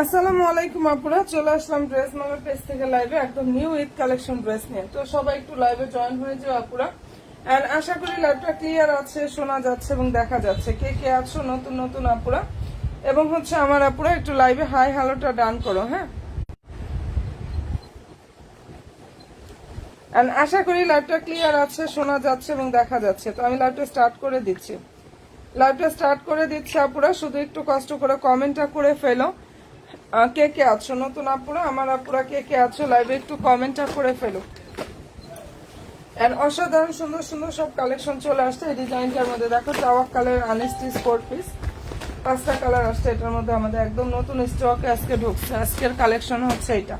আসসালামু আলাইকুম আপুরা, চলে আসলাম ড্রেস মালার পেজ থেকে লাইভে একদম নিউ ঈদ কালেকশন ড্রেস নিয়ে। তো সবাই একটু লাইভে জয়েন হয়ে যাও আপুরা। এন্ড আশা করি লাইভটা ক্লিয়ার আছে, শোনা যাচ্ছে এবং দেখা যাচ্ছে। কে কে আছো নতুন নতুন আপুরা এবং আমার আপুরা একটু লাইভে হাই হ্যালোটা ডান করো। হ্যাঁ, এন্ড আশা করি লাইভটা ক্লিয়ার আছে, শোনা যাচ্ছে এবং দেখা যাচ্ছে। তো আমি লাইভটা স্টার্ট করে দিচ্ছি। আপুরা, শুধু একটু কষ্ট করে কমেন্টটা করে ফেলো। কে কে আছো নতুন আপুরা, আমার আপুরা কে কে আছো লাইভে একটু কমেন্টটা করে ফেলো। এন্ড অসাধারণ সুন্দর সুন্দর সব কালেকশন চলে আসছে এই ডিজাইনটার মধ্যে। দেখো টাওয়ার কালার আনস্টিচ 4 পিস, 5টা কালার আসছে এটার মধ্যে। আমাদের একদম নতুন স্টক আজকে ঢুকছে, আজকের কালেকশন হচ্ছে এটা।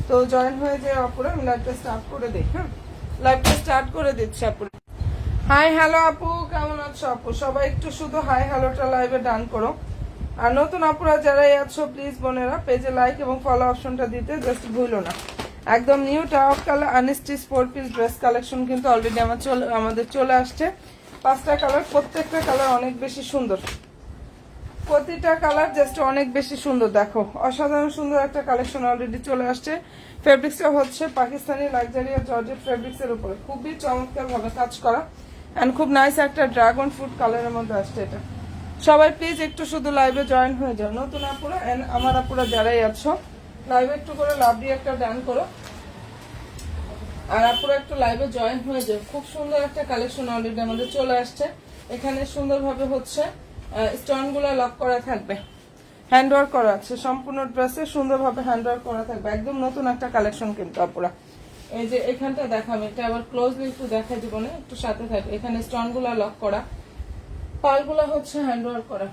তো জয়েন হয়ে যায় আপুরা, আমি লাইভটা স্টার্ট করে দিই। হ্যাঁ, লাইভটা স্টার্ট করে দিচ্ছি আপুরা। হাই হ্যালো আপু, কেমন আছো আপু? সবাই একটু শুধু হাই হ্যালোটা লাইভে ডান করো। আর নতুন আপুরা যারাই আছো প্লিজ বোনেরা পেজে লাইক এবং ফলো অপশনটা দিতে জাস্ট ভুলো না। একদম new tower colour unstitch 4 piece dress collection কিন্তু অলরেডি আমাদের চলে আসছে। 5টা কালার, প্রত্যেকটা কালার অনেক বেশি সুন্দর, প্রতিটা কালার জাস্ট অনেক বেশি সুন্দর। দেখো অসাধারণ সুন্দর একটা কালেকশন অলরেডি চলে আসছে। ফেব্রিক্সটা হচ্ছে পাকিস্তানি লাক্সারিয়া জর্জেট ফেব্রিক্স এর উপরে, খুবই চমৎকার ভাবে কাজ করা এন্ড খুব নাইস একটা ড্রাগন ফ্রুট কালারের মধ্যে আসছে এটা। সবাই প্লিজ একটু শুধু লাইভে জয়েন হয়ে যাও নতুন আপুরা এন্ড আমার আপুরা যারাই আছো লাইভে একটু করে লাভ দিয়ে একটা ডান করো। আর আপুরা একটু লাইভে জয়েন হয়ে যাও। খুব সুন্দর একটা কালেকশন অলরেডি আমাদের চলে আসছে। এখানে সুন্দরভাবে স্টোন গুলো লক করা থাকবে, হ্যান্ড ওয়ার্ক করা আছে সম্পূর্ণ ড্রেসে, সুন্দরভাবে হ্যান্ড ওয়ার্ক করা থাকবে। একদম নতুন একটা কালেকশন কিন্তু আপুরা। এই যে এখানটা দেখাবো, এটা আবার ক্লোজলি একটু দেখা দিব না, একটু সাথে থাকবে। এখানে স্টোন গুলো লক করা, পালগুলো হচ্ছে হ্যান্ড ওয়ার্ক করা।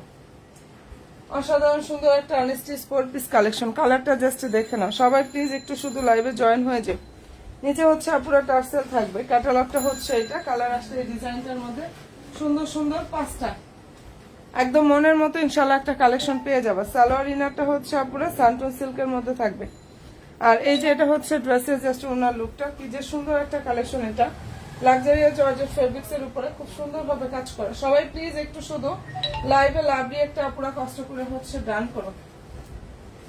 অসাধারণ সুন্দর একটা আনস্টিচ 4 পিস কালেকশন। কালারটা জাস্ট দেখে নাও সবাই প্লিজ একটু শুধু লাইভে জয়েন হয়ে যাও। নিচে পুরো টার্সেল থাকবে, ক্যাটালগটা হচ্ছে এটা। কালার আসলে এই ডিজাইনটার মধ্যে সুন্দর সুন্দর 5টা, একদম মনের মতো ইনশাল্লাহ একটা কালেকশন পেয়ে যাবে। সালোয়ার ইনারটা হচ্ছে পুরো সান্টন সিল্কের মধ্যে থাকবে। আর এই যে এটা হচ্ছে ড্রেসের জাস্ট ওনার লুকটা, কি যে সুন্দর একটা কালেকশন। এটা লাক্সারিয়া জর্জেট ফেব্রিক্স এর উপরে খুব সুন্দরভাবে কাজ করে। সবাই প্লিজ একটু শুধু লাইভে লাভ দিয়ে একটা আপুরা কষ্ট করে ডান করো।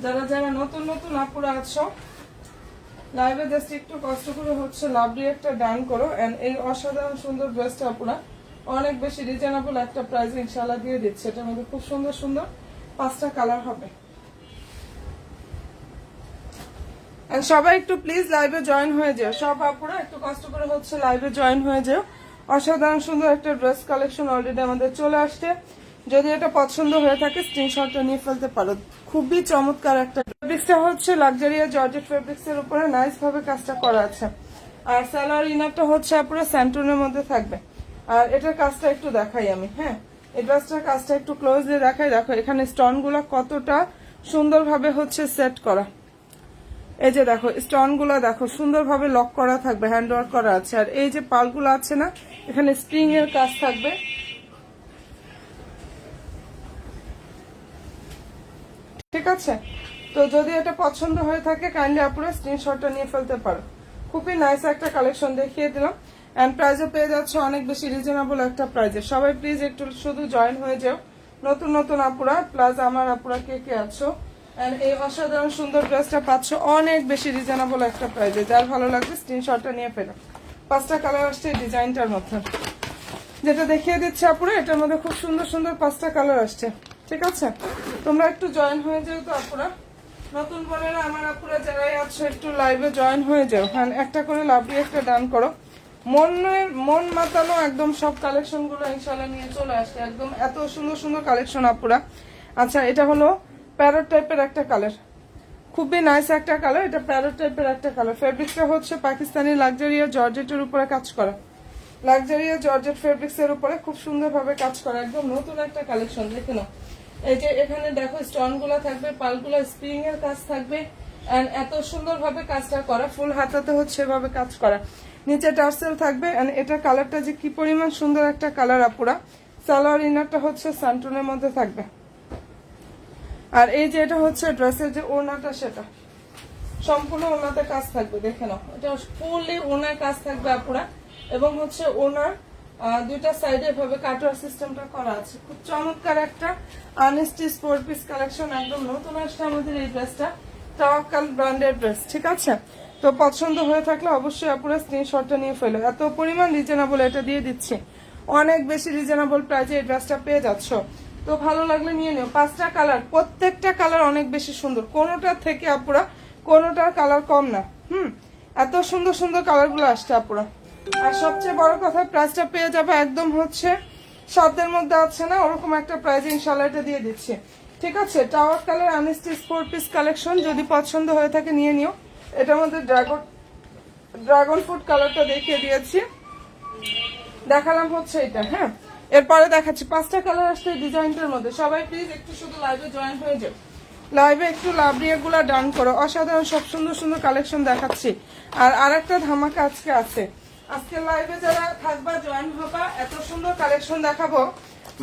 যারা যারা নতুন নতুন আপুরা আছো লাইভে জাস্ট একটু কষ্ট করে লাভ দিয়ে একটা ডান করো। এন্ড এই অসাধারণ সুন্দর ড্রেসটা আপুরা অনেক বেশি রিজনেবল একটা প্রাইসে ইনশাআল্লাহ দিয়ে দিচ্ছে। এটার মধ্যে খুব সুন্দর সুন্দর 5টা কালার হবে। সবাই একটু প্লিজ লাইভে জয়েন হয়ে যাও। সব আপুরা একটু কষ্ট করে লাইভে জয়েন হয়ে যাও। অসাধারণ সুন্দর একটা ড্রেস কালেকশন অলরেডি আমাদের চলে আসছে। যদি এটা পছন্দ হয়ে থাকে স্ক্রিনশটটা নিয়ে ফেলতে পারো। খুবই চমৎকার একটা ফেব্রিক্সটা হচ্ছে লাক্সারিয়া জর্জেট ফেব্রিক্স এর উপরে নাইস ভাবে কাজটা করা আছে। আর সালোয়ার ইনারটা হচ্ছে পুরো স্যান্টনের মধ্যে থাকবে। আর এটার কাজটা একটু দেখাই আমি। হ্যাঁ, এই ড্রেসটার কাজটা একটু ক্লোজলি দেখাই। দেখো এখানে স্টোন গুলা কতটা সুন্দরভাবে সেট করা। এই যে দেখো স্টোন গুলা দেখো সুন্দরভাবে লক করা থাকবে, হ্যান্ড ওয়ার্ক করা আছে। আর এই যে পালগুলো আছে না, এখানে স্প্রিং এর কাজ থাকবে। ঠিক আছে, তো যদি এটা পছন্দ হয়ে থাকে কাইন্ডলি আপুরা স্ক্রিনশটটা নিয়ে ফেলতে পারো। খুবই নাইস একটা কালেকশন দেখিয়ে দিলাম। এন্ড প্রাইসও পেয়ে যাচ্ছে অনেক বেশি রিজনেবল একটা প্রাইসে। সবাই প্লিজ একটু শুধু জয়েন হয়ে যাও নতুন নতুন আপুরা, প্লাস আমার আপুরা কে কে আছো। এন্ড এই অসাধারণ সুন্দর ড্রেসটা পাচ্ছ অনেক বেশি রিজনেবল একটা প্রাইসে। যার ভালো লাগবে স্ক্রিনশটটা নিয়ে ফেলো। 5টা কালার আসছে এই ডিজাইনটার মধ্যে, যেটা দেখিয়ে দিচ্ছে আপুরা। এটার মধ্যে খুব সুন্দর সুন্দর 5টা কালার আসছে। ঠিক আছে, তোমরা একটু জয়েন হয়ে যাও তো আপুরা। নতুন বোনেরা আমার আপুরা যারাই আছো একটু লাইভে জয়েন হয়ে যাও। হ্যাঁ, একটা করে লাভ দিয়ে একটা ডান করো। মন মাতানো একদম সব কালেকশন গুলো ইনশাল্লাহ নিয়ে চলে আসছে। একদম এত সুন্দর সুন্দর কালেকশন আপুরা। আচ্ছা, এটা হলো প্যারট টাইপের একটা কালার, খুবই নাইস একটা কালার। এটা প্যারট টাইপের একটা কালার। ফেব্রিক্সটা হচ্ছে পাকিস্তানি লাক্সারিয়া জর্জেটের উপরে কাজ করা, লাক্সারিয়া জর্জেট ফেব্রিক্স এর উপরে খুব সুন্দরভাবে কাজ করা। একদম নতুন একটা কালেকশন দেখে নাও। এই যে এখানে দেখো স্টোন গুলা থাকবে, পালগুলা স্প্রিং এর কাজ থাকবে। এন্ড এত সুন্দরভাবে কাজটা করা, ফুল হাতাতে এভাবে কাজ করা। নিচে টার্সেল থাকবে। এন্ড এটার কালারটা যে কি পরিমাণ সুন্দর একটা কালার আপুরা। সালোয়ার ইনারটা স্যান্টনের মধ্যে থাকবে। আর এই যে এটা ড্রেসের যে ওড়নাটা, সেটা সম্পূর্ণ ওড়নাতে কাজ থাকবে। দেখে নাও, এটা ফুললি ওড়নার কাজ থাকবে আপুরা। এবং ওড়নার দুইটা সাইডে এভাবে কাটওয়ার সিস্টেমটা করা আছে। খুব চমৎকার একটা আনস্টিচ 4 পিস কালেকশন, একদম নতুন আসছে আমাদের এই ড্রেসটা, তাওয়াক্কাল ব্র্যান্ডের ড্রেস। ঠিক আছে, তো পছন্দ হয়ে থাকলে অবশ্যই আপনারা স্ক্রিনশটটা নিয়ে ফেলো। এত পরিমাণ রিজনেবল এটা দিয়ে দিচ্ছি, অনেক বেশি রিজনেবল প্রাইসে এই ড্রেসটা পেয়ে যাচ্ছ। তো ভালো লাগলে নিয়ে নিও। 5টা কালার, প্রত্যেকটা কালার অনেক বেশি সুন্দর, কোনোটার থেকে আপুরা কোনোটার কালার কম না। এত সুন্দর সুন্দর কালারগুলো আসছে আপুরা। আর সবচেয়ে বড় কথা, প্রাইসটা পেয়ে যাবে একদম হচ্ছে সাধ্যের মধ্যে আছে না, ওরকম একটা প্রাইস ইনশাল্লাহ এটা দিয়ে দিচ্ছি। ঠিক আছে, tower colour unstitch 4 piece collection, যদি পছন্দ হয়ে থাকে নিয়ে নিও। এটার মধ্যে ড্রাগন ফ্রুট কালারটা দেখিয়ে দিয়েছি, দেখালাম হচ্ছে এটা। হ্যাঁ, এরপরে দেখাচ্ছি 5টা কালার আসছে ডিজাইনটার মধ্যে। সবাই প্লিজ একটু শুধু লাইভে জয়েন হয়ে যাও, লাইভে একটু লাভ রিয়েগুলা ডান করো। অসাধারণ সব সুন্দর সুন্দর কালেকশন দেখাচ্ছি। আর আরেকটা ধামাকা আজকে আছে, আজকে লাইভে যারা থাকবা জয়েন হবা, এত সুন্দর কালেকশন দেখাবো,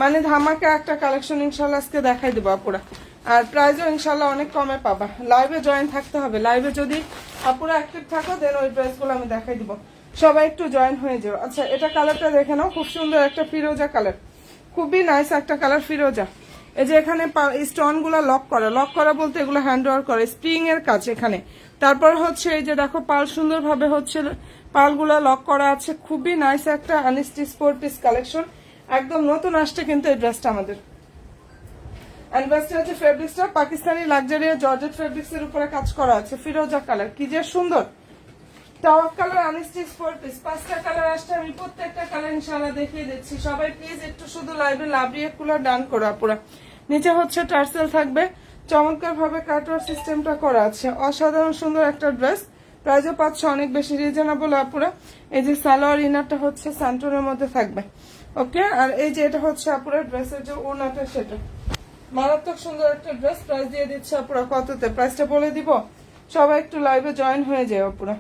মানে ধামাকা একটা কালেকশন ইনশাল্লাহ আজকে দেখাই দেবো আপুরা। আর প্রাইসও ইনশাল্লাহ অনেক কমে পাবা। লাইভে জয়েন থাকতে হবে, লাইভে যদি আপুরা অ্যাক্টিভ থাকো দেন ওই প্রাইসগুলো আমি দেখাই দিব। সবাই একটু জয়েন হয়ে যাও। আচ্ছা, এটা কালারটা দেখে নাও, খুব সুন্দর একটা ফিরোজা কালার, খুবই নাইস একটা কালার ফিরোজা। এই যে এখানে স্টোন গুলা লক করা বলতে এগুলো হ্যান্ড ওয়ার্ক করে, স্প্রিং এর কাজ এখানে। তারপর হচ্ছে এই যে দেখো পাল সুন্দরভাবে হচ্ছে পালগুলা লক করা আছে, খুবই নাইস একটা আনস্টিচ 4 পিস কালেকশন, একদম নতুন আসছে কিন্তু এই ড্রেসটা আমাদের। এন্ড ড্রেসটা হচ্ছে ফেব্রিক্সটা পাকিস্তানি লাক্সারিয়া জর্জেট ফেব্রিক্স এর উপরে কাজ করা আছে, ফিরোজা কালার, কি যে সুন্দর। টাওয়ার কালার আনস্টিচ 4 পিস, 5টা কালার আসছে, আমি প্রত্যেকটা কালার ইনশাআল্লাহ দেখিয়ে দিচ্ছি। সবাই প্লিজ একটু শুধু লাইভে লাভ রিয়েক্ট কুলার ডান করো আপুরা। নিচে হচ্ছে টার্সেল থাকবে, চমৎকার ভাবে কাটওয়ার সিস্টেমটা করা আছে, অসাধারণ সুন্দর একটা ড্রেস। প্রাইসও পাচ্ছ অনেক বেশি রিজনেবল আপুরা। এই যে সালোয়ার ইনারটা হচ্ছে স্যান্টনের মধ্যে থাকবে, ওকে। আর এই যে এটা হচ্ছে আপুরা ড্রেসের যে ওড়নাটা, সেটা মারাত্মক সুন্দর একটা ড্রেস। প্রাইস দিয়ে দিচ্ছে আপুরা কততে, প্রাইসটা বলে দিব। সবাই একটু লাইভে জয়েন হয়ে যায় আপুরা,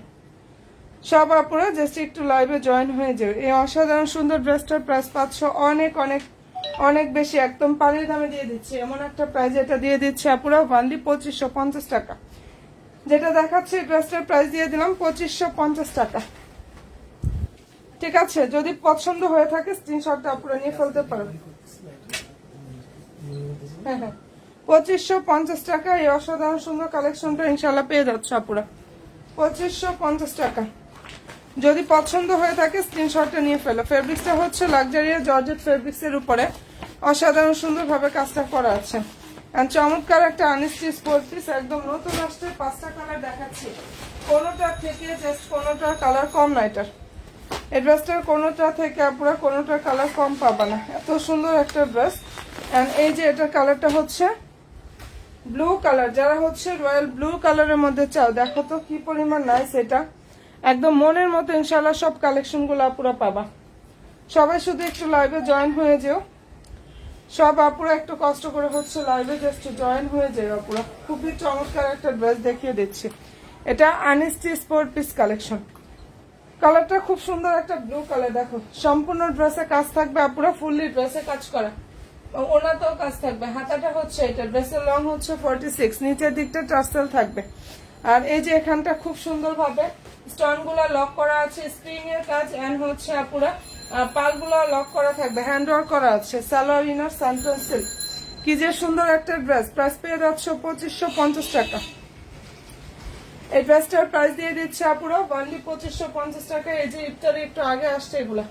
সব আপুরা জাস্ট একটু লাইভে জয়েন হয়ে যাবে। এই অসাধারণ সুন্দর ড্রেসটার প্রাইস পাচ্ছ অনেক অনেক অনেক বেশি, একদম পানির দামে দিয়ে দিচ্ছি। এমন একটা প্রাইস এটা দিয়ে দিচ্ছে আপুরা, অনলি 2550 টাকা। যেটা দেখাচ্ছে ড্রেসটার প্রাইস দিয়ে দিলাম 2550 টাকা। ঠিক আছে, যদি পছন্দ হয়ে থাকে স্ক্রিনশটটা আপুরা নিয়ে ফেলতে পারো। হ্যাঁ হ্যাঁ, 2550 টাকা এই অসাধারণ সুন্দর কালেকশনটা ইনশাল্লাহ পেয়ে যাচ্ছে আপুরা, 2550 টাকা। যদি পছন্দ হয়ে থাকে স্ক্রিনশটটা নিয়ে ফেলো। ফেব্রিক্সটা হচ্ছে লাক্সারিয়া জর্জেট ফেব্রিক্স এর উপরে অসাধারণ সুন্দরভাবে কাজটা করা আছে। চমৎকার একটা আনস্টিচ 4 পিস, একদম নতুন আসছে। 5টা কালার দেখাচ্ছি, কোনোটার থেকে জাস্ট কোনোটার কালার কম না এটার। এই ড্রেসটার কোনোটা থেকে আপনারা কোনোটার কালার কম পাবা না, এত সুন্দর একটা ড্রেস। এন্ড এই যে এটার কালারটা হচ্ছে ব্লু কালার, যারা হচ্ছে রয়্যাল ব্লু কালারের মধ্যে চাও, দেখো তো কি পরিমাণ নাইস এটা, একদম মনের মতো ইনশাল্লাহ সব কালেকশন গুলো আপুরা পাবা। সবাই শুধু একটু লাইভে জয়েন হয়ে যেও, সব আপুরা একটু কষ্ট করে হচ্ছে লাইভে জাস্ট জয়েন হয়ে যায় আপুরা। খুবই চমৎকার একটা ড্রেস দেখিয়ে দিচ্ছি, এটা আনস্টিচ 4 পিস কালেকশন। কালারটা খুব সুন্দর একটা ব্লু কালার, দেখো সম্পূর্ণ ড্রেসে কাজ থাকবে আপুরা, ফুললি ড্রেসে কাজ করা, ওনাতেও কাজ থাকবে। হাতাটা হচ্ছে এটা, ড্রেসের লং হচ্ছে 46, নিচের দিকটা টার্সেল থাকবে। আর এই যে এখানটা খুব সুন্দর ভাবে স্টোন গুলা লক করা আছে, স্প্রিং এর কাজ, এন্ড হচ্ছে আপুরা পাল গুলা লক করা থাকবে, হ্যান্ড ওয়ার্ক করা আছে, সালোয়ার ইনার স্যান্টন সিল্ক, কি যে সুন্দর একটা ড্রেস। প্রাইস পেয়ে যাচ্ছ 2550 টাকা। এই ড্রেসটার প্রাইস দিয়ে দিচ্ছে আপুরা অনলি 2550 টাকা। এই যে ইফতারে একটু আগে আসছে, এগুলা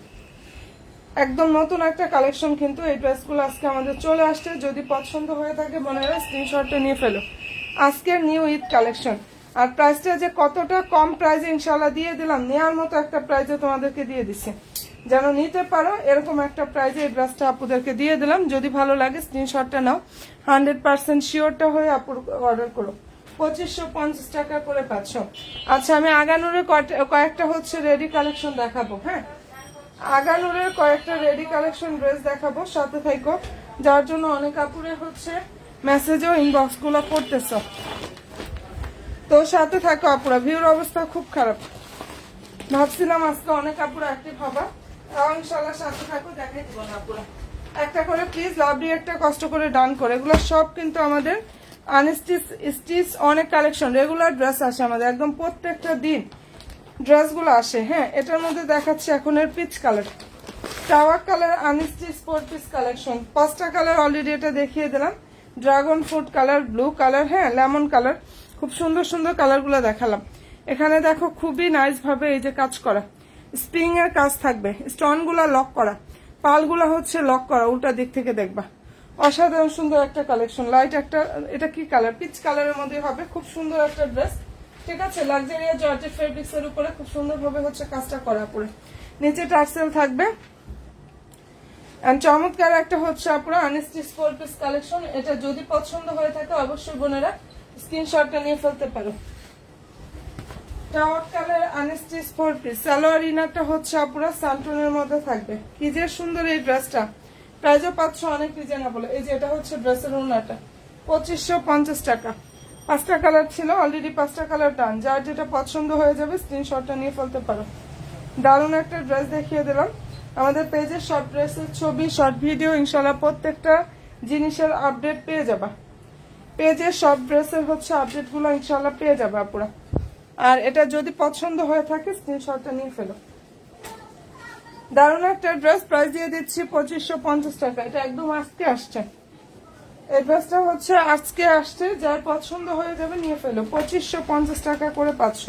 একদম নতুন একটা কালেকশন কিন্তু এই ড্রেসগুলো আজকে আমাদের চলে আসছে। যদি পছন্দ হয়ে থাকে বোনেরা স্ক্রিনশটটা নিয়ে ফেলো, আজকের নিউ ঈদ কালেকশন। আর প্রাইসটা যে কতটা কম প্রাইসে ইনশাল্লাহ দিয়ে দিলাম, নেওয়ার মতো একটা প্রাইসে তোমাদেরকে দিয়ে দিচ্ছে, যেন নিতে পারো এরকম একটা প্রাইসে এই ড্রেসটা আপুদেরকে দিয়ে দিলাম। যদি ভালো লাগে স্ক্রিনশটটা নাও, 100% শিওরটা হয়ে আপুর অর্ডার করো। 2550 টাকা করে পাচ্ছ। আচ্ছা, আমি আগানুরের কয়েকটা হচ্ছে রেডি কালেকশন দেখাবো। হ্যাঁ, আগানুরের কয়েকটা রেডি কালেকশন ড্রেস দেখাবো, সাথে থাকো। যার জন্য অনেক আপুরে হচ্ছে মেসেজও ইনবক্স গুলো করতেছ, তো সাথে থাকো আপুরা। ভিউর অবস্থা খুব খারাপ, ভাবছিলাম আজকে অনেক আপুরা অ্যাক্টিভ হবা, তাও ইনশাল্লাহ সাথে থাকো, দেখাই দিব না আপুরা। একটা করে প্লিজ লাভলি একটা কষ্ট করে ডান করে। এগুলো সব কিন্তু আমাদের আনস্টিচ অনেক কালেকশন, রেগুলার ড্রেস আসে আমাদের, একদম প্রত্যেকটা দিন ড্রেসগুলো আসে। হ্যাঁ, এটার মধ্যে দেখাচ্ছি এখন এর peach colour, tower colour unstitch 4 piece collection. 5টা কালার অলরেডি এটা দেখিয়ে দিলাম। Dragon fruit colour, blue colour, হ্যাঁ লেমন কালার, খুব সুন্দর সুন্দর কালারগুলো দেখালাম। এখানে দেখো খুবই নাইস ভাবে এই যে কাজ করা, স্প্রিং এর কাজ থাকবে, স্টোনগুলো লক করা, পালগুলো হচ্ছে লক করা, উল্টা দিক থেকে দেখবা। অসাধারণ সুন্দর একটা কালেকশন। লাইট একটা, এটা কি কালার, পিচ কালারের মধ্যে হবে, খুব সুন্দর একটা ড্রেস। ঠিক আছে, লাক্সারিয়া জর্জেট ফেব্রিক্স এর উপরে খুব সুন্দর ভাবে হচ্ছে কাজটা করা পরে, নিচে টার্সেল থাকবে। চমৎকার একটা হচ্ছে আপুরা আনস্টিচ 4 পিস কালেকশন। এটা যদি পছন্দ হয়ে থাকে অবশ্যই বোনেরা স্ক্রিনশটটা নিয়ে ফেলতে পারো। Tower colour unstitch 4 piece, salwar ইনারটা হচ্ছে আপুরা সান্টনের মধ্যে থাকবে। কি যে সুন্দর এই ড্রেসটা, প্রাইসও পাচ্ছ অনেক রিজনেবল। এই যে এটা হচ্ছে ড্রেসের ওড়নাটা, 2550 টাকা। 5টা কালার ছিল, অলরেডি 5টা কালার ডান। যার যেটা পছন্দ হয়ে যাবে স্ক্রিনশটটা নিয়ে ফেলতে পারো। দারুণ একটা ড্রেস দেখিয়ে দিলাম। আমাদের পেজে শর্ট ড্রেসের ছবি, শর্ট ভিডিও, ইনশাল্লাহ প্রত্যেকটা জিনিসের আপডেট পেয়ে যাবা। পেজে শর্ট ড্রেসের হচ্ছে আপডেটগুলো ইনশাল্লাহ পেয়ে যাবে আপুরা। আর এটা যদি পছন্দ হয়ে থাকে স্ক্রিনশটটা নিয়ে ফেলো। দারুণ একটা ড্রেস, প্রাইস দিয়ে দিচ্ছি 2550 টাকা। এটা একদম আজকে আসছে, এই ড্রেসটা হচ্ছে আজকে আসছে। যার পছন্দ হয়ে যাবে নিয়ে ফেলো, 2550 টাকা করে পাচ্ছ।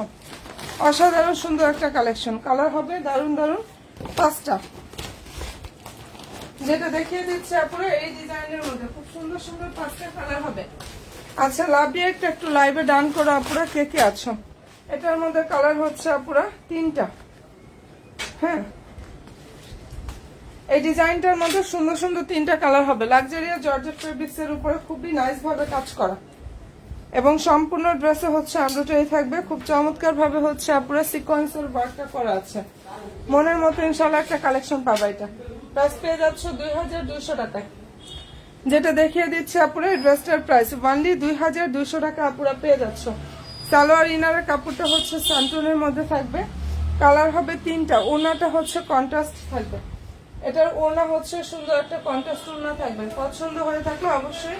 অসাধারণ সুন্দর একটা কালেকশন। কালার হবে দারুণ দারুণ 5টা, যেটা দেখিয়ে দিচ্ছে আপুরা এই ডিজাইনের মধ্যে খুব সুন্দর সুন্দর 5টা কালার হবে। আচ্ছা লাভলি একটু লাইভে ডান করো আপুরা, কে কে আছো। এটার মধ্যে কালার হচ্ছে আপুরা 3টা। হ্যাঁ, এই ডিজাইনটার মধ্যে সুন্দর সুন্দর 3টা কালার হবে। লাক্সারিয়া জর্জেট ফেব্রিক্স এর উপরে খুবই নাইস ভাবে কাজ করা, এবং সম্পূর্ণ ড্রেসে হচ্ছে এমব্রয়ডারি থাকবে। খুব চমৎকার ভাবে হচ্ছে আপুরা সিকোয়েন্সের ওয়ার্কটা করা আছে। মনের মতো ইনশাআল্লাহ একটা কালেকশন পাবা। এটা প্রাইস পেয়ে যাচ্ছ 2200 টাকায়। যেটা দেখিয়ে দিচ্ছে আপুরা এই ড্রেসটার প্রাইস অনলি 2200 টাকা আপুরা পেয়ে যাচ্ছ। সালোয়ার ইনারের কাপড়টা হচ্ছে সান্টনের মধ্যে থাকবে, কালার হবে 3টা। ওড়নাটা হচ্ছে কন্ট্রাস্ট থাকবে। এটার ওড়না হচ্ছে সুন্দর একটা কন্ট্রাস্ট ওড়না থাকবে। পছন্দ হয়ে থাকলে অবশ্যই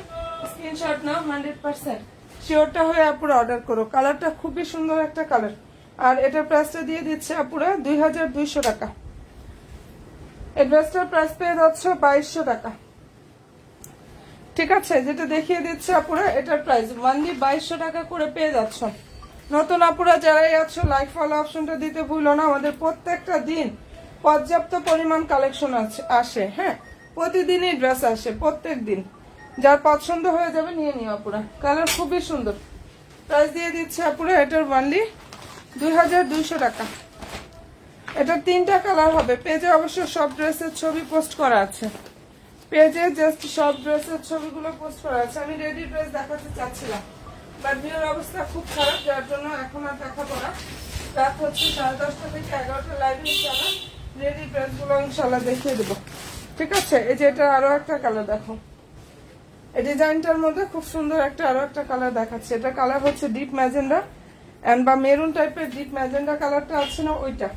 স্ক্রিনশট নাও, 100% শিওরটা হয়ে আপুরা অর্ডার করো। কালারটা খুবই সুন্দর একটা কালার। আর এটার প্রাইসটা দিয়ে দিচ্ছে আপুরা 2200 টাকা। এই ড্রেসটার প্রাইস পেয়ে যাচ্ছে 2200 টাকা। ঠিক আছে, যেটা দেখিয়ে দিচ্ছে আপুরা এটার প্রাইস অনলি 2200 টাকা করে পেয়ে যাচ্ছ। নতুন আপুরা যারাই আছো লাইক ফলো অপশনটা দিতে ভুলো না। আমাদের প্রত্যেকটা দিন পর্যাপ্ত পরিমাণ কালেকশন আসে। হ্যাঁ, প্রতিদিনই ড্রেস আসে, প্রত্যেক দিন। যার পছন্দ হয়ে যাবে নিয়ে নিও আপুরা। কালার খুবই সুন্দর। প্রাইস দিয়ে দিচ্ছে আপুরা এটার অনলি 2200 টাকা। এটা 3টা কালার হবে। পেজে অবশ্য সব ড্রেসের ছবি পোস্ট করা আছে। পেজে জাস্ট সব ড্রেসের ছবিগুলো পোস্ট করা আছে। আমি রেডি ড্রেস দেখাতে চাচ্ছিলাম, বাট ভিউর অবস্থা খুব খারাপ, যার জন্য এখন আর দেখাবো না। রাত হচ্ছে 10:30 থেকে 11টা লাইভে ইনশাল্লাহ রেডি ড্রেসগুলো ইনশাল্লাহ দেখিয়ে দেবো। ঠিক আছে, এই যে এটা আরো একটা কালার দেখো। এই ডিজাইনটার মধ্যে খুব সুন্দর একটা আরো একটা কালার দেখাচ্ছে। এটা কালার হচ্ছে ডিপ ম্যাজেন্ডা এন্ড বা মেরুন টাইপের ডিপ ম্যাজেন্ডা কালারটা আছে না, ওইটা।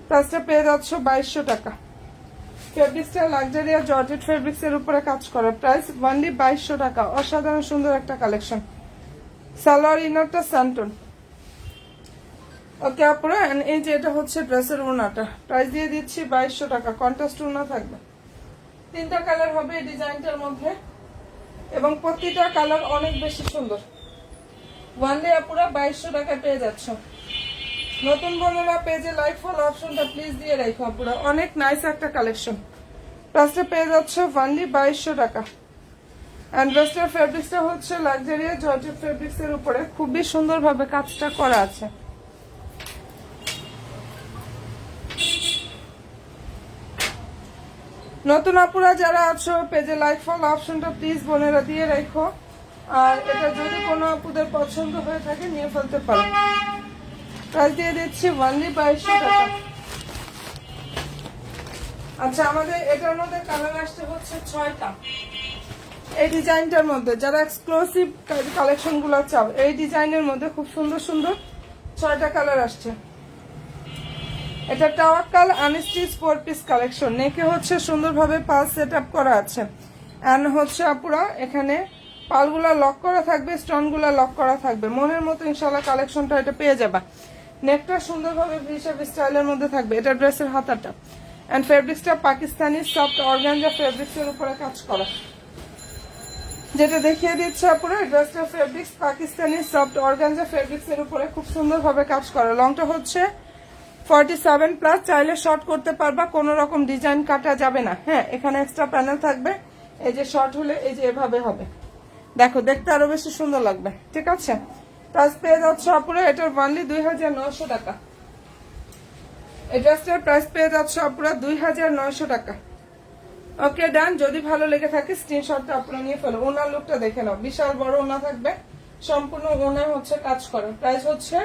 প্রাইসটা পেয়ে যাচ্ছ 2200 টাকা। ফেব্রিক্সটা লাক্সারিয়া জর্জেট ফেব্রিক্স এর উপরে কাজ করা। প্রাইস অনলি 2200 টাকা। অসাধারণ সুন্দর একটা কালেকশন। সালোয়ার ইনারটা স্যান্টন। ওকে আপুরা, এই যে এটা হচ্ছে ড্রেসের ওড়নাটা। প্রাইস দিয়ে দিচ্ছি 2200 টাকা। কন্ট্রাস্ট ওড়না থাকবে। 3টা কালার হবে এই ডিজাইনটার মধ্যে, এবং প্রতিটা কালার অনেক বেশি সুন্দর। ওয়ানলি আপুরা 2200 টাকা পেয়ে যাচ্ছ। নতুন বোনেরা পেজে লাইক ফলো অপশনটা প্লিজ দিয়ে রাখো আপুরা। অনেক নাইস একটা কালেকশন। প্রাইসটা পেয়ে যাচ্ছে অনলি 2200 টাকা। এন্ড ড্রেসটার ফেব্রিক্সটা হচ্ছে লাক্সারিয়া জর্জেট ফেব্রিক্স এর উপরে খুবই সুন্দরভাবে কাজটা করা আছে। নতুন আপুরা যারা আছো পেজে লাইক ফলো অপশনটা প্লিজ বোনেরা দিয়ে রাখো। আর এটা যদি কোনো আপুদের পছন্দ হয়ে থাকে নিয়ে ফেলতে পারো। প্রাইস দিয়ে দিচ্ছি অনলি 2200 টাকা। আচ্ছা, আমাদের এটার মধ্যে কালার আসতে হচ্ছে 6টা। এই ডিজাইনটার মধ্যে যারা এক্সক্লুসিভ কালেকশন গুলো চাও, এই ডিজাইনের মধ্যে খুব সুন্দর সুন্দর 6টা কালার আসছে। এটা টাওয়াক্কাল আনস্টিচ 4 পিস কালেকশন। নেকে হচ্ছে সুন্দরভাবে পাল সেট আপ করা আছে। এন্ড হচ্ছে আপুরা এখানে পালগুলা লক করা থাকবে, স্টোনগুলা লক করা থাকবে। মনের মতো ইনশাআল্লাহ কালেকশনটা এটা পেয়ে যাবা। নেকটা সুন্দরভাবে ভিশাপ স্টাইলের মধ্যে থাকবে। এটা ড্রেসের হাতাটা। এন্ড ফেব্রিক্সটা পাকিস্তানি সফট অর্গানজা ফেব্রিক্সের উপরে কাজ করা, যেটা দেখিয়ে দিচ্ছে আপুরা। ড্রেসটা ফেব্রিক্স পাকিস্তানি সফট অর্গানজা ফেব্রিক্সের উপরে খুব সুন্দরভাবে কাজ করা। লংটা হচ্ছে 47 প্লাস, চাইলে শর্ট করতে পারবা, কোনো রকম ডিজাইন কাটা যাবে না। হ্যাঁ, এখানে এক্সট্রা প্যানেল থাকবে, এই যে শর্ট হলে এই যে এভাবে হবে, দেখো দেখতে আরো বেশি সুন্দর লাগবে। ঠিক আছে, প্রাইস পেয়ে যাচ্ছে আপুরা এটার অনলি 2900 টাকা। এই ড্রেসটার প্রাইস পেয়ে যাচ্ছে আপুরা 2900 টাকা। ওকে ডান, যদি ভালো লেগে থাকে স্ক্রিনশটটা আপনারা নিয়ে ফেলো। ওনার লুকটা দেখে নাও, বিশাল বড় ওনা থাকবে, সম্পূর্ণ ওনা হচ্ছে কাজ করে। প্রাইস হচ্ছে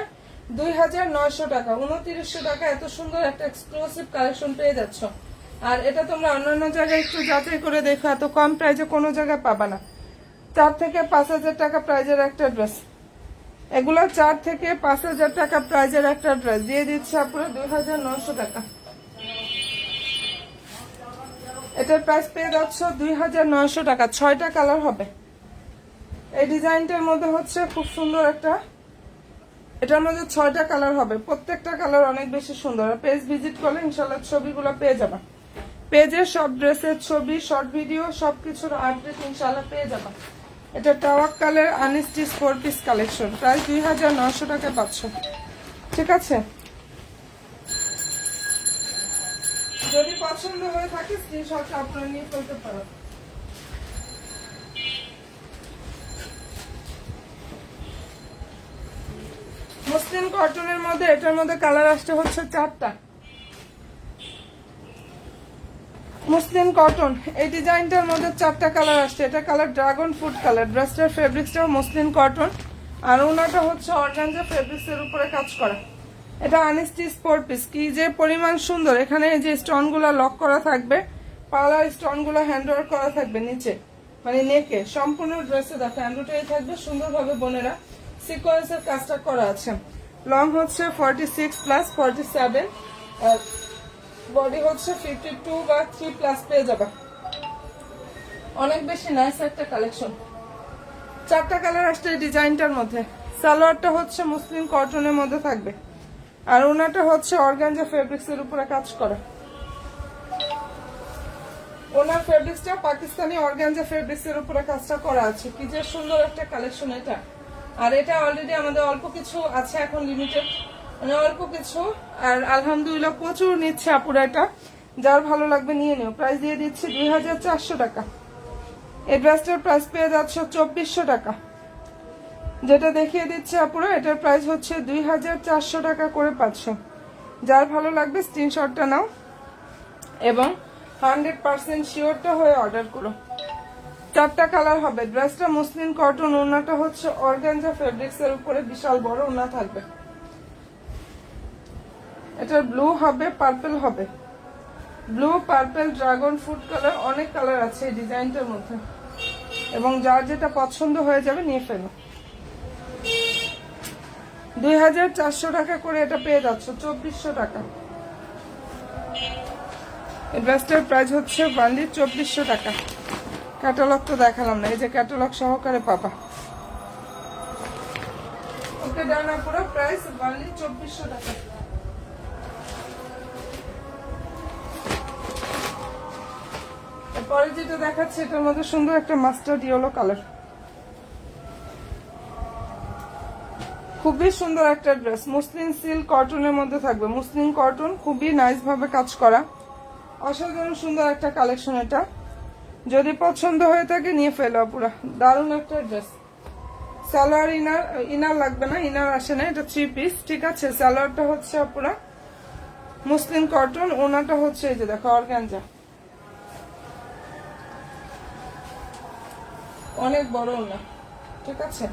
2900 টাকা। 2900 টাকা এত সুন্দর একটা এক্সক্লুসিভ কালেকশন পেয়ে যাচ্ছ। আর এটা তোমরা অন্যান্য জায়গায় একটু যাচাই করে দেখো, এত কম প্রাইসে কোনো জায়গায় পাবা না। 4 থেকে 5000 টাকা প্রাইজের একটা ড্রেস, এগুলো 4 থেকে 5000 টাকা প্রাইজের একটা ড্রেস দিয়ে দিচ্ছে আপনারা 2900 টাকা। এটার প্রাইস পেয়ে যাচ্ছ 2900 টাকা। 6টা কালার হবে এই ডিজাইনটার মধ্যে, হচ্ছে খুব সুন্দর একটা, এটার মধ্যে 6টা কালার হবে, প্রত্যেকটা কালার অনেক বেশি সুন্দর। পেজ ভিজিট করলে ইনশাল্লাহ ছবিগুলো পেয়ে যাবা, পেজের সব ড্রেসের ছবি, শর্ট ভিডিও সবকিছুর আপডেট ইনশাল্লাহ পেয়ে যাবা। এটা তাওয়াক্কালের আনস্টিচ 4 পিস কালেকশন, প্রাইস 2900 টাকায় পাচ্ছ। ঠিক আছে, যদি পছন্দ হয়ে থাকে স্ক্রিনশটটা আপনারা নিয়ে ফেলতে পারো। মুসলিম কটনের মধ্যে এটার মধ্যে কালার আসছে হচ্ছে 4টা। মুসলিম কটন এই ডিজাইনটার মধ্যে 4টা কালার আসছে। এটা কালার ড্রাগন ফ্রুট কালার। ড্রেসটার ফেব্রিক্সটাও মুসলিম কটন, আর ওনাটা হচ্ছে অর্গানজা ফেব্রিক্সের উপরে কাজ করা। এটা আনস্টিচ 4 পিস, কি যে পরিমাণ সুন্দর। এখানে যে স্টোনগুলো লক করা থাকবে, পার্লার স্টোনগুলো হ্যান্ড ওয়ার্ক করা থাকবে নিচে, মানে নেকে। সম্পূর্ণ ড্রেসে দেখো এমব্রয়ডারি থাকবে সুন্দরভাবে, বোনেরা সিকোয়েন্সের কাজটা করা আছে। লং হচ্ছে 46 প্লাস 47, আর বডি হচ্ছে 52 বা 3 প্লাস পেয়ে যাবে। অনেক বেশি নাইস একটা কালেকশন। 4টা কালার আসছে এই ডিজাইনটার মধ্যে। সালোয়ারটা হচ্ছে মুসলিম কটনের মধ্যে থাকবে, আর ওনাটা হচ্ছে অর্গানজা ফেব্রিক্সের উপরে কাজ করা। ওনার ফেব্রিক্সটা পাকিস্তানি অর্গানজা ফেব্রিক্সের উপরে কাজটা করা আছে। কি যে সুন্দর একটা কালেকশন এটা। আর এটা অলরেডি আমাদের অল্প কিছু আছে এখন, লিমিটেড, মানে অল্প কিছু, আর আলহামদুলিল্লাহ প্রচুর নিচ্ছে আপুরা। এটা যার ভালো লাগবে নিয়ে নিও। প্রাইস দিয়ে দিচ্ছি 2400 টাকা। এই ড্রেসটার প্রাইস পেয়ে যাচ্ছে 2400 টাকা। যেটা দেখিয়ে দিচ্ছে আপুরা, এটার প্রাইস হচ্ছে 2400 টাকা করে পাচ্ছ। যার ভালো লাগবে স্ক্রিনশটটা নাও এবং 100% শিওরটা হয়ে অর্ডার করো। 4টা কালার হবে। ড্রেসটা মুসলিম কটন, ওনাটা হচ্ছে অর্গানজা ফেব্রিক্সের উপরে বিশাল বড় ওনা থাকবে। এটার ব্লু হবে, পার্পল হবে, blue purple dragon fruit colour, অনেক কালার আছে এই ডিজাইনটার মধ্যে, এবং যার যেটা পছন্দ হয়ে যাবে নিয়ে ফেলো। 2400 টাকা করে এটা পেয়ে যাচ্ছ, 2400 টাকা। এই ড্রেসটার প্রাইস হচ্ছে অনলি 2400 টাকা। ক্যাটালগ তো দেখালাম না, এই যে ক্যাটালগ সহকারে পাবা। ওকে ডান আপুরা, প্রাইস অনলি 2400 টাকা। এরপরে যেটা দেখাচ্ছে এটার মধ্যে সুন্দর একটা মাস্টার্ড ইয়েলো কালার, খুবই সুন্দর একটা ড্রেস। মুসলিম সিল্ক কটনের মধ্যে থাকবে, মুসলিম কটন, খুবই নাইস ভাবে কাজ করা, অসাধারণ সুন্দর একটা কালেকশন। এটা যদি পছন্দ হয়ে থাকে নিয়ে ফেলো পুরা, দারুণ একটা ড্রেস। সালোয়ার ইনার লাগবে না, ইনার আসে না, এটা 3 পিস। ঠিক আছে, সালোয়ারটা হচ্ছে পুরা মুসলিম কটন, ওনাটা হচ্ছে এই যে দেখো অর্গানজা, অনেক বড় ওনা। ঠিক আছে,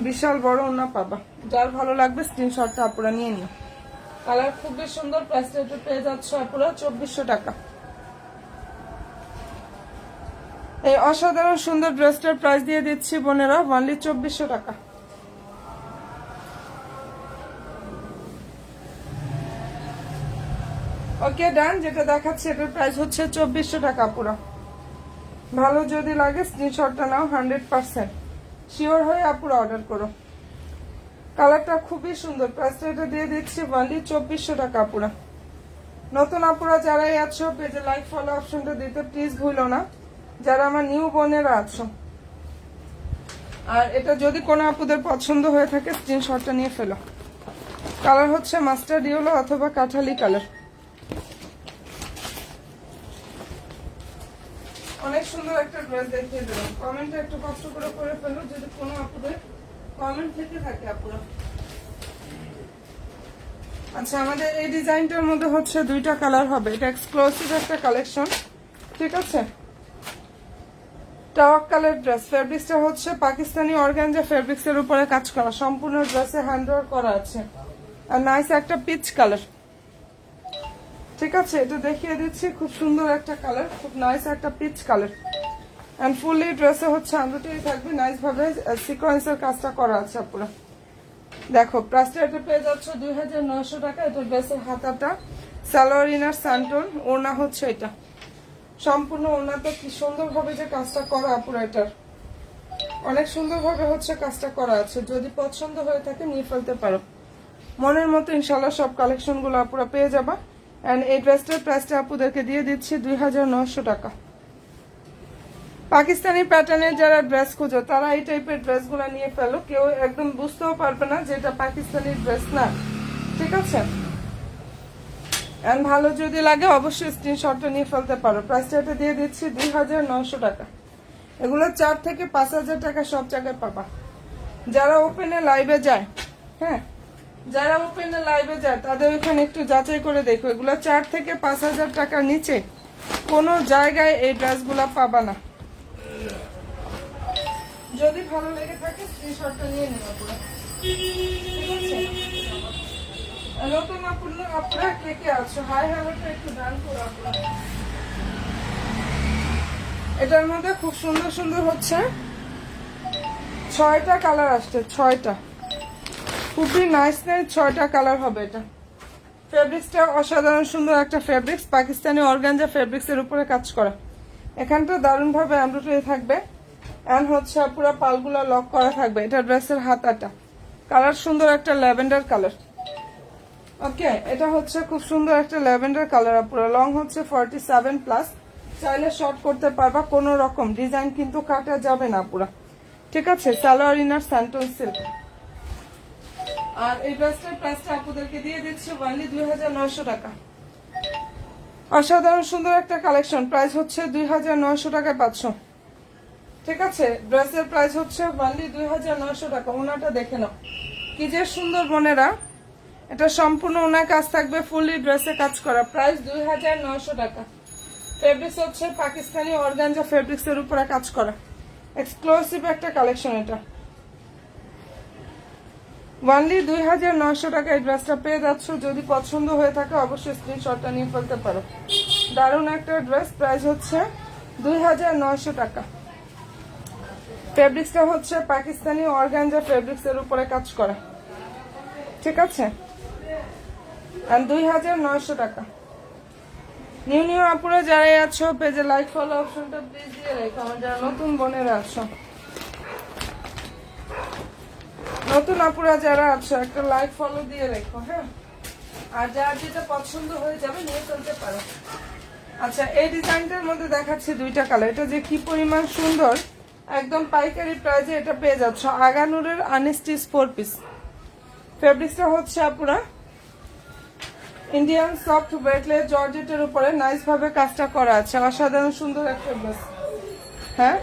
বিশাল বড় ওনা পাবা। যার ভালো লাগবে স্ক্রিনশটটা আপুরা নিয়ে নিও। কালার খুবই সুন্দর। প্রাইসটা একটু পেয়ে যাচ্ছে আপুরা 2400 টাকা। এই অসাধারণ সুন্দর ড্রেসটার প্রাইস দিয়ে দিচ্ছি বোনেরা অনলি 2400 টাকা। ওকে ডান, যেটা দেখাচ্ছে এটার প্রাইস হচ্ছে 2400 টাকা পুরো। ভালো যদি লাগে স্ক্রিনশটটা নাও, 100% শিওর হয়ে আপুরা অর্ডার করো। কালারটা খুবই সুন্দর। প্রাইসটা এটা দিয়ে দিচ্ছি অনলি 2400 টাকা পুরো। নতুন আপুরা যারাই আছো পেজে লাইক ফলো অপশনটা দিতে প্লিজ ভুলো না, যারা আমার নিউ বোনেরা আছো। আর এটা যদি কোনো আপুদের পছন্দ হয়ে থাকে স্ক্রিনশটটা নিয়ে ফেলো। কালার হচ্ছে মাস্টার্ড ইয়েলো অথবা কাঠালি কালার। অনেক সুন্দর একটা ড্রেস দেখিয়ে দিলাম। কমেন্টটা একটু কষ্ট করে ফেলো যদি কোনো আপুদের কমেন্ট থেকে থাকে আপুরা। আচ্ছা, আমাদের এই ডিজাইনটার মধ্যে হচ্ছে দুইটা কালার হবে। এটা এক্সক্লুসিভ একটা কালেকশন, ঠিক আছে। টাওয়াক কালার ড্রেস, ফেব্রিক্সটা হচ্ছে পাকিস্তানি অর্গানজা ফেব্রিক্সের উপরে কাজ করা, সম্পূর্ণ ড্রেসে হ্যান্ড ওয়ার্ক করা আছে। আর নাইস একটা পিচ কালার, ঠিক আছে। এটা দেখিয়ে দিচ্ছি, খুব সুন্দর একটা কালার, খুব নাইস একটা পিচ কালার। এন্ড ফুললি ড্রেসে হচ্ছে আন্ডারটাই থাকবে, নাইস ভাবে সিকোয়েন্সের কাজটা করা আছে পুরো। দেখো প্রাইসটা এটা পেয়ে যাচ্ছ 2900 টাকা। এটা ড্রেসের হাতাটা, সালোয়ার ইনার স্যান্টন, ওড়না হচ্ছে এটা সম্পূর্ণ। ওড়নাতে কি সুন্দর ভাবে যে কাজটা করা আপুরা, এটার অনেক সুন্দর ভাবে হচ্ছে কাজটা করা আছে। যদি পছন্দ হয়ে থাকে নিয়ে ফেলতে পারো। মনের মতো ইনশাল্লাহ সব কালেকশন গুলো আপুরা পেয়ে যাবা। এন্ড এই ড্রেসটার প্রাইসটা আপুদেরকে দিয়ে দিচ্ছি 2900 টাকা। পাকিস্তানি প্যাটার্নের যারা ড্রেস খুঁজো তারা এই টাইপের ড্রেসগুলো নিয়ে ফেলো, কেউ একদম বুঝতেও পারবে না যে এটা পাকিস্তানি ড্রেস না, ঠিক আছে। এন্ড ভালো যদি লাগে অবশ্যই স্ক্রিনশটটা নিয়ে ফেলতে পারো। প্রাইসটা এটা দিয়ে দিচ্ছি 2900 টাকা। এগুলো 4 থেকে 5000 টাকা সব জায়গায় পাবা। যারা ওপেনে লাইভে যায়, হ্যাঁ, যারা ওপেনে লাইভে যায় তাদের ওইখানে একটু যাচাই করে দেখো, এগুলো 4 থেকে 5000 টাকার নিচে কোনো জায়গায় এই ড্রেসগুলো পাবা না। যদি ভালো লেগে থাকে স্ক্রিনশটটা নিয়ে নেবা পুরো, ঠিক আছে। নতুন আপনারা কে কে আছো হাই হ্যালোটা একটু ডান করো আপনারা। এটার মধ্যে খুব সুন্দর সুন্দর হচ্ছে 6টা কালার আসছে, 6টা খুবই নাইস নাইস 6টা কালার হবে। এটা ফেব্রিক্সটা অসাধারণ সুন্দর একটা ফেব্রিক্স, পাকিস্তানি অর্গানজা ফেব্রিক্সের উপরে কাজ করা। এখানটা দারুণ ভাবে এমব্রয়ডারি থাকবে এন্ড হচ্ছে পুরো পালগুলো লক করা থাকবে। এটা ড্রেসের হাতাটা, কালার সুন্দর একটা ল্যাভেন্ডার কালার। ওকে, এটা হচ্ছে খুব সুন্দর একটা ল্যাভেন্ডার কালার। পুরো লং হচ্ছে 47+, চাইলে শর্ট করতে পারবা, কোনো রকম ডিজাইন কিন্তু কাটা যাবে না পুরো, ঠিক আছে। Salwar inner santoon silk. আর এই ড্রেসটার প্রাইসটা আপনাদেরকে দিয়ে দিচ্ছি অনলি 2900 টাকা। অসাধারণ সুন্দর একটা কালেকশন, প্রাইস হচ্ছে 2900 টাকায় পাচ্ছ, ঠিক আছে। ড্রেসের প্রাইস হচ্ছে অনলি 2900 টাকা। ওনাটা দেখে নাও কি যে সুন্দর বোনেরা, এটা সম্পূর্ণ ওনার কাজ থাকবে, ফুললি ড্রেসে কাজ করা। প্রাইস 2900 টাকা। ফেব্রিক্স হচ্ছে পাকিস্তানি অর্গানজা ফেব্রিক্স এর উপরে কাজ করা, এক্সক্লুসিভ একটা কালেকশন। এটা অনলি 2900 টাকা এই ড্রেসটা পেয়ে যাচ্ছ। যদি পছন্দ হয়ে থাকে অবশ্যই স্ক্রিনশটটা নিয়ে ফেলতে পারো। দারুণ একটা ড্রেস, প্রাইস হচ্ছে 2900 টাকা। ফেব্রিক্সটা হচ্ছে পাকিস্তানি অর্গানজা ফেব্রিক্স এর উপরে কাজ করা, ঠিক আছে। আর 2900 টাকা। নিউ নিউ আপুরা যারাই আছো পেজে লাইক ফলো অপশনটা প্লিজ দিয়ে রেখো। আমার যারা নতুন বোনেরা আছো, নতুন আপুরা যারা আছো একটা লাইক ফলো দিয়ে রেখো, হ্যাঁ। আর যার যেটা পছন্দ হয়ে যাবে নিয়ে ফেলতে পারো। আচ্ছা, এই ডিজাইনটার মধ্যে দেখাচ্ছি 2টা কালার। এটা যে কি পরিমাণ সুন্দর, একদম পাইকারি প্রাইসে এটা পেয়ে যাচ্ছ। আগানুরের আনস্টিচ 4 পিস। ফেব্রিক্সটা হচ্ছে আপুরা ইন্ডিয়ান সফট ওয়েটলেস জর্জেটের উপরে নাইস ভাবে কাজটা করা আছে। অসাধারণ সুন্দর একটা ড্রেস, হ্যাঁ।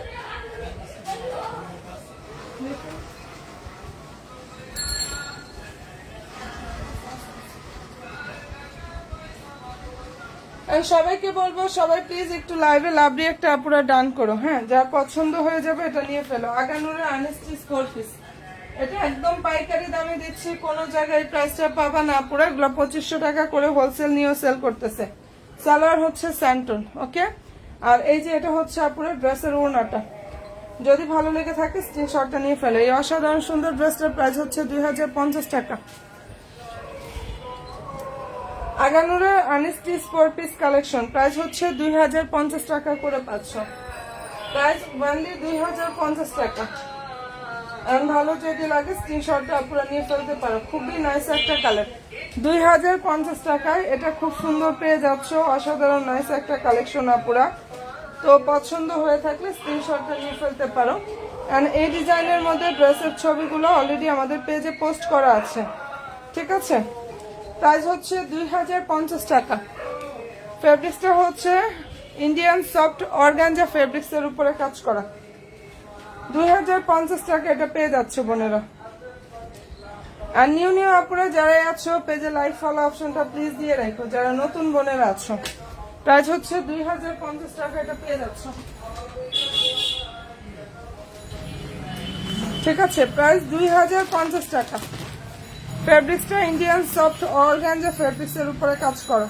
সবাইকে বলবো সবাই প্লিজ একটু লাইভে লাভলি একটা আপুরা ডান করো, হ্যাঁ। যার পছন্দ হয়ে যাবে এটা নিয়ে ফেলো। আগানুরের আনস্টিচ 4 পিস, এটা একদম পাইকারি দামে দিচ্ছি, কোন জায়গায় প্রাইসটা পাবা না পুরো। এগুলো 2500 টাকা করে হোলসেল নিয়েও সেল করতেছে। সালোয়ার হচ্ছে স্যান্টন, ওকে। আর এই যে এটা হচ্ছে আপুরা ড্রেসের ওড়নাটা। যদি ভালো লেগে থাকে স্ক্রিনশটটা নিয়ে ফেলে। এই অসাধারণ সুন্দর ড্রেসটার প্রাইস হচ্ছে 2050 টাকা। আগানুরের আনস্টিচ 4 পিস কালেকশন, প্রাইস হচ্ছে 2050 টাকা করে পাচ্ছ। প্রাইস অনলি 2050 টাকা। ভালো যদি লাগে স্ক্রিনশটটা আপনারা নিয়ে ফেলতে পারো। খুবই নাইস একটা কালার, 2050 টাকায় এটা খুব সুন্দর পেয়ে যাচ্ছ। অসাধারণ নাইস একটা কালেকশন আপুরা। তো পছন্দ হয়ে থাকলে স্ক্রিনশটটা নিয়ে ফেলতে পারো। অ্যান্ড এই ডিজাইনের মধ্যে ড্রেসের ছবিগুলো অলরেডি আমাদের পেজে পোস্ট করা আছে, ঠিক আছে। প্রাইস হচ্ছে 2050 টাকা। ফেব্রিক্সটা হচ্ছে ইন্ডিয়ান সফট অর্গানজা ফেব্রিক্সের উপরে কাজ করা। 2050 টাকা এটা পেয়ে যাচ্ছে বোনেরা। আর নিউ আপুরা যারা আছো পেজে লাইভ ফলো অপশনটা প্লিজ দিয়ে রাখো, যারা নতুন বোনেরা আছো। প্রাইস হচ্ছে 2050 টাকা এটা পেয়ে যাচ্ছ, ঠিক আছে। প্রাইস 2050 টাকা। ফেব্রিক্সটা ইন্ডিয়ান সফট অর্গানজা ফেব্রিক্সের উপরে কাজ করা।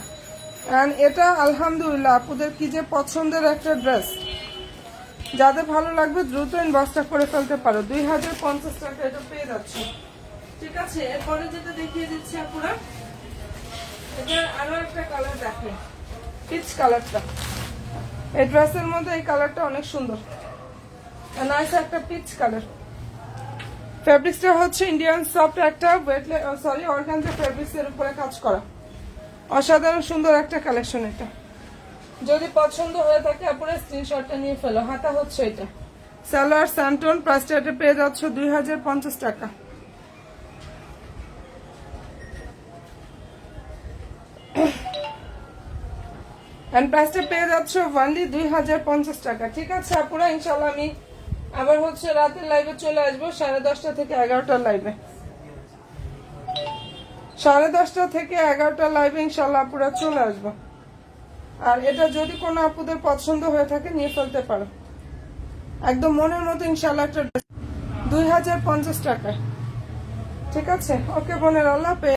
অ্যান্ড এটা আলহামদুলিল্লাহ আপুদের কি যে পছন্দের একটা ড্রেস, যাদের ভালো লাগবে দ্রুত ইনবক্সটা করে ফেলতে পারো। 2050 টাকা এটা পেয়ে যাচ্ছে, ঠিক আছে। এরপরে যেটা দেখিয়ে দিচ্ছি আপুরা, এটা আরো একটা কালার দেখে, পিচ কালারটা। এই ড্রেসের মধ্যে এই কালারটা অনেক সুন্দর, নাইস একটা পিচ কালার। ফেব্রিক্সটা হচ্ছে ইন্ডিয়ান সফট একটা অর্গানজা ফেব্রিক্সের উপরে কাজ করা। অসাধারণ সুন্দর একটা কালেকশন এটা। যদি পছন্দ হয়ে থাকে আপনারা স্ক্রিনশটটা নিয়ে ফেলো। হাতা হচ্ছে এটা সালোয়ার স্যান্টন। প্রাইসটা এটা পেয়ে যাচ্ছ 2050 টাকা। এন্ড প্রাইসটা পেয়ে যাচ্ছ অনলি 2050 টাকা, ঠিক আছে আপুরা। ইনশাআল্লাহ আমি আবার হচ্ছে রাতের লাইভে চলে আসবো 10:30 থেকে 11টার লাইভে। 10:30 থেকে 11টার লাইভে ইনশাআল্লাহ আপুরা চলে আসবো। আর এটা যদি কোনো আপুদের পছন্দ হয়ে থাকে নিয়ে ফেলতে পারো, একদম মনের মতো ইনশাআল্লাহ একটা 2050 টাকায়, ঠিক আছে। ওকে বোনের, আল্লাহ হাফেজ।